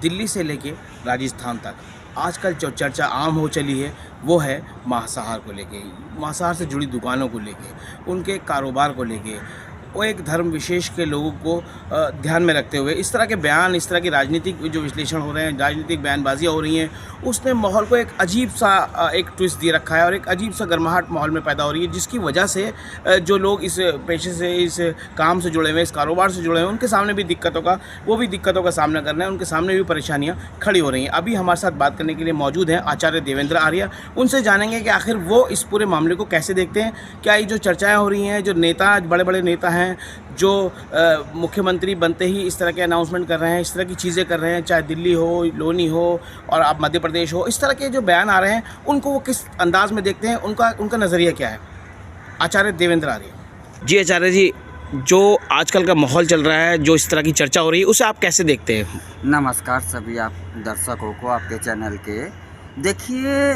दिल्ली से लेके राजस्थान तक आजकल जो चर्चा आम हो चली है वो है मांसाहार को लेके, मांसाहार से जुड़ी दुकानों को लेके, उनके कारोबार को लेके, वो एक धर्म विशेष के लोगों को ध्यान में रखते हुए इस तरह के बयान, इस तरह की राजनीतिक जो विश्लेषण हो रहे हैं, राजनीतिक बयानबाजियाँ हो रही हैं, उसने माहौल को एक अजीब सा एक ट्विस्ट दे रखा है और एक अजीब सा गर्माहट माहौल में पैदा हो रही है, जिसकी वजह से जो लोग इस पेशे से, इस काम से जुड़े हुए हैं, इस कारोबार से जुड़े हुए हैं, उनके सामने भी दिक्कतों का सामना करना है, उनके सामने भी परेशानियाँ खड़ी हो रही हैं। अभी हमारे साथ बात करने के लिए मौजूद हैं आचार्य देवेंद्र आर्य। उनसे जानेंगे कि आखिर वो इस पूरे मामले को कैसे देखते हैं। क्या ये जो चर्चाएँ हो रही हैं, जो नेता, बड़े बड़े नेता हैं जो मुख्यमंत्री बनते ही इस तरह के अनाउंसमेंट कर रहे हैं, इस तरह की चीज़ें कर रहे हैं, चाहे दिल्ली हो, लोनी हो और अब मध्य प्रदेश हो, इस तरह के जो बयान आ रहे हैं उनको वो किस अंदाज में देखते हैं, उनका नज़रिया क्या है? आचार्य देवेंद्र आर्य जी। आचार्य जी, जो आजकल का माहौल चल रहा है, जो इस तरह की चर्चा हो रही है, उसे आप कैसे देखते हैं? नमस्कार सभी आप दर्शकों को आपके चैनल के। देखिए,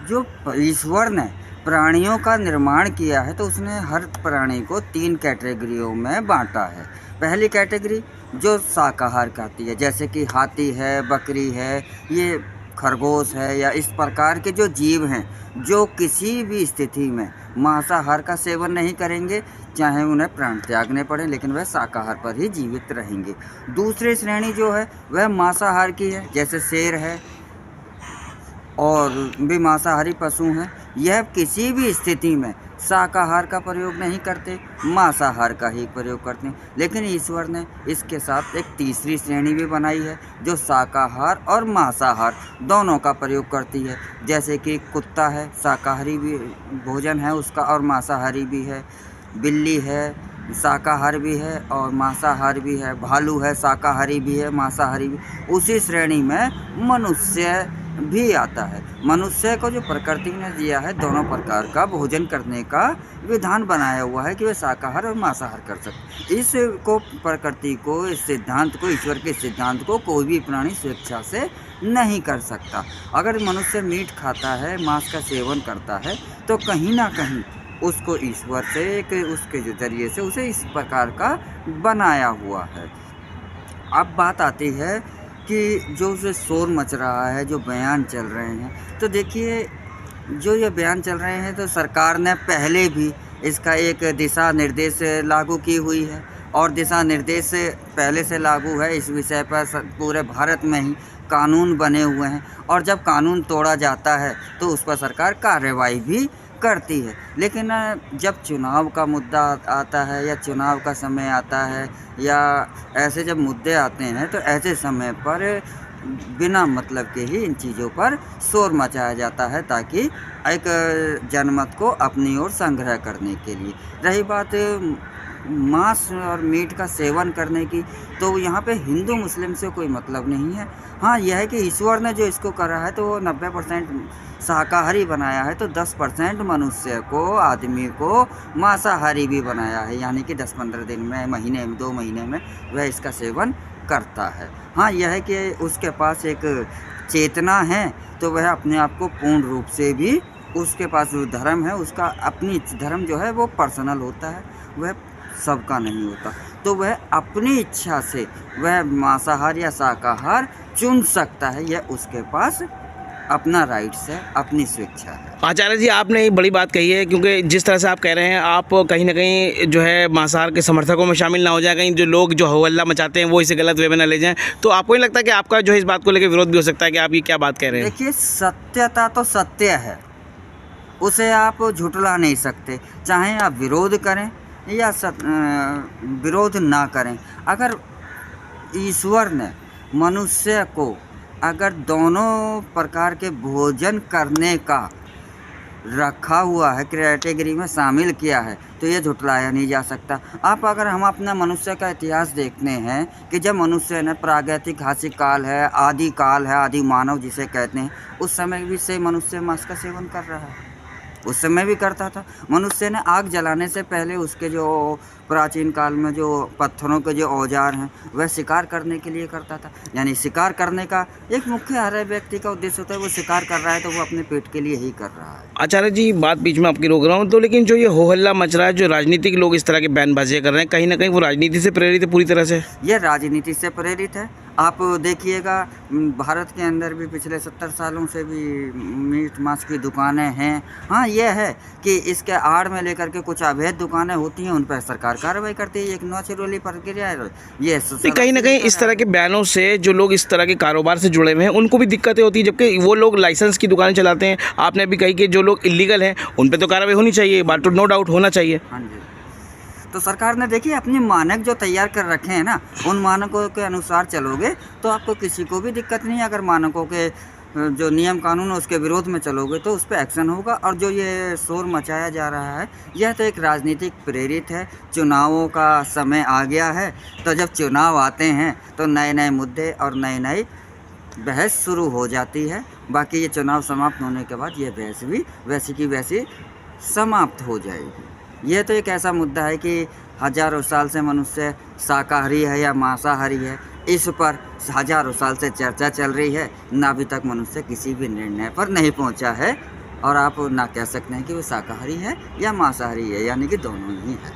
जो ईश्वर ने प्राणियों का निर्माण किया है तो उसने हर प्राणी को 3 कैटेगरियों में बांटा है। पहली कैटेगरी जो शाकाहार खाती है, जैसे कि हाथी है, बकरी है, ये खरगोश है, या इस प्रकार के जो जीव हैं जो किसी भी स्थिति में मांसाहार का सेवन नहीं करेंगे, चाहे उन्हें प्राण त्यागने पड़े, लेकिन वह शाकाहार पर ही जीवित रहेंगे। दूसरी श्रेणी जो है वह मांसाहार की है, जैसे शेर है और भी मांसाहारी पशु हैं। यह किसी भी स्थिति में शाकाहार का प्रयोग नहीं करते, मांसाहार का ही प्रयोग करते हैं। लेकिन ईश्वर ने इसके साथ एक तीसरी श्रेणी भी बनाई है जो शाकाहार और मांसाहार दोनों का प्रयोग करती है। जैसे कि कुत्ता है, शाकाहारी भी भोजन है उसका और मांसाहारी भी है। बिल्ली है, शाकाहार भी है और मांसाहार भी है। भालू है, शाकाहारी भी है, मांसाहारी भी। उसी श्रेणी में मनुष्य भी आता है। मनुष्य को जो प्रकृति ने दिया है, दोनों प्रकार का भोजन करने का विधान बनाया हुआ है कि वह शाकाहार और मांसाहार कर सकते। इसको, प्रकृति को, इस सिद्धांत को, ईश्वर के सिद्धांत को कोई भी प्राणी स्वेच्छा से नहीं कर सकता। अगर मनुष्य मीट खाता है, मांस का सेवन करता है, तो कहीं ना कहीं उसको ईश्वर से, उसके जो जरिए से उसे इस प्रकार का बनाया हुआ है। अब बात आती है कि जो उसे शोर मच रहा है, जो बयान चल रहे हैं, तो देखिए, जो ये बयान चल रहे हैं तो सरकार ने पहले भी इसका एक दिशा निर्देश लागू की हुई है और दिशा निर्देश पहले से लागू है इस विषय पर। पूरे भारत में ही कानून बने हुए हैं और जब कानून तोड़ा जाता है तो उस पर सरकार कार्रवाई भी करती है। लेकिन जब चुनाव का मुद्दा आता है या चुनाव का समय आता है या ऐसे जब मुद्दे आते हैं तो ऐसे समय पर बिना मतलब के ही इन चीज़ों पर शोर मचाया जाता है, ताकि एक जनमत को अपनी ओर संग्रह करने के लिए। रही बात मांस और मीट का सेवन करने की, तो यहाँ पे हिंदू मुस्लिम से कोई मतलब नहीं है। हाँ, यह है कि ईश्वर ने जो इसको करा है तो वो 90% शाकाहारी बनाया है, तो 10% मनुष्य को, आदमी को मांसाहारी भी बनाया है, यानी कि 10-15 दिन में, महीने में, 2 महीने में वह इसका सेवन करता है। हाँ, यह है कि उसके पास एक चेतना है, तो वह अपने आप को पूर्ण रूप से भी, उसके पास जो धर्म है उसका अपनी धर्म जो है वो पर्सनल होता है, वह सबका नहीं होता। तो वह अपनी इच्छा से वह मांसाहार या शाकाहार चुन सकता है, यह उसके पास अपना राइट्स है, अपनी स्वेच्छा है। आचार्य जी, आपने एक बड़ी बात कही है, क्योंकि जिस तरह से आप कह रहे हैं, आप कहीं ना कहीं जो है मांसाहार के समर्थकों में शामिल ना हो जाए, कहीं जो लोग जो हो हल्ला मचाते हैं वो इसे गलत वे में ना ले जाएं, तो आपको नहीं लगता कि आपका जो है इस बात को लेकर विरोध भी हो सकता है कि आप ये क्या बात कह रहे हैं? देखिए, सत्यता तो सत्य है, उसे आप झुठला नहीं सकते, चाहे आप विरोध करें या विरोध ना करें। अगर ईश्वर ने मनुष्य को अगर दोनों प्रकार के भोजन करने का रखा हुआ है, कैटेगरी में शामिल किया है, तो ये झुठलाया नहीं जा सकता। अगर हम अपना मनुष्य का इतिहास देखते हैं कि जब मनुष्य ने प्रागैतिहासिक काल है, आदि काल है, आदि मानव जिसे कहते हैं, उस समय भी से मनुष्य मांस का सेवन कर रहा है, उस समय भी करता था। मनुष्य ने आग जलाने से पहले उसके जो प्राचीन काल में जो पत्थरों के जो औजार हैं वह शिकार करने के लिए करता था। यानी शिकार करने का एक मुख्य हर व्यक्ति का उद्देश्य होता है, वो शिकार कर रहा है तो वो अपने पेट के लिए ही कर रहा है। आचार्य जी, बात बीच में आपकी रोक रहा हूँ, तो लेकिन जो ये हो हल्ला मच रहा है, जो राजनीतिक लोग इस तरह के बयानबाजियाँ कर रहे हैं, कहीं ना कहीं वो राजनीति से प्रेरित है पूरी तरह से? यह राजनीति से प्रेरित है। आप देखिएगा भारत के अंदर भी पिछले 70 सालों से भी मीट मांस की दुकानें हैं। हाँ, यह है कि इसके आड़ में लेकर के कुछ अवैध दुकानें होती हैं, उन पर सरकार कार्रवाई करती है। एक नेचुरली प्रक्रिया है ये। नहीं, कहीं ना कहीं इस तरह के बयानों से जो लोग इस तरह के कारोबार से जुड़े हुए हैं उनको भी दिक्कतें होती है, जबकि वो लोग लाइसेंस की दुकानें चलाते हैं। आपने अभी कही कि जो लोग इलीगल हैं उन पर तो कार्रवाई होनी चाहिए, बात तो नो डाउट होना चाहिए। हाँ जी, तो सरकार ने देखिए अपने मानक जो तैयार कर रखे हैं ना, उन मानकों के अनुसार चलोगे तो आपको किसी को भी दिक्कत नहीं है। अगर मानकों के जो नियम कानून है उसके विरोध में चलोगे तो उस पर एक्शन होगा। और जो ये शोर मचाया जा रहा है यह तो एक राजनीतिक प्रेरित है। चुनावों का समय आ गया है, तो जब चुनाव आते हैं तो नए नए मुद्दे और नई नई बहस शुरू हो जाती है। बाकी ये चुनाव समाप्त होने के बाद ये बहस भी वैसी की वैसी समाप्त हो जाएगी। यह तो एक ऐसा मुद्दा है कि हजारों साल से मनुष्य शाकाहारी है या मांसाहारी है, इस पर हजारों साल से चर्चा चल रही है, ना अभी तक मनुष्य किसी भी निर्णय पर नहीं पहुंचा है। और आप ना कह सकते हैं कि वो शाकाहारी है या मांसाहारी है, यानी कि दोनों ही है।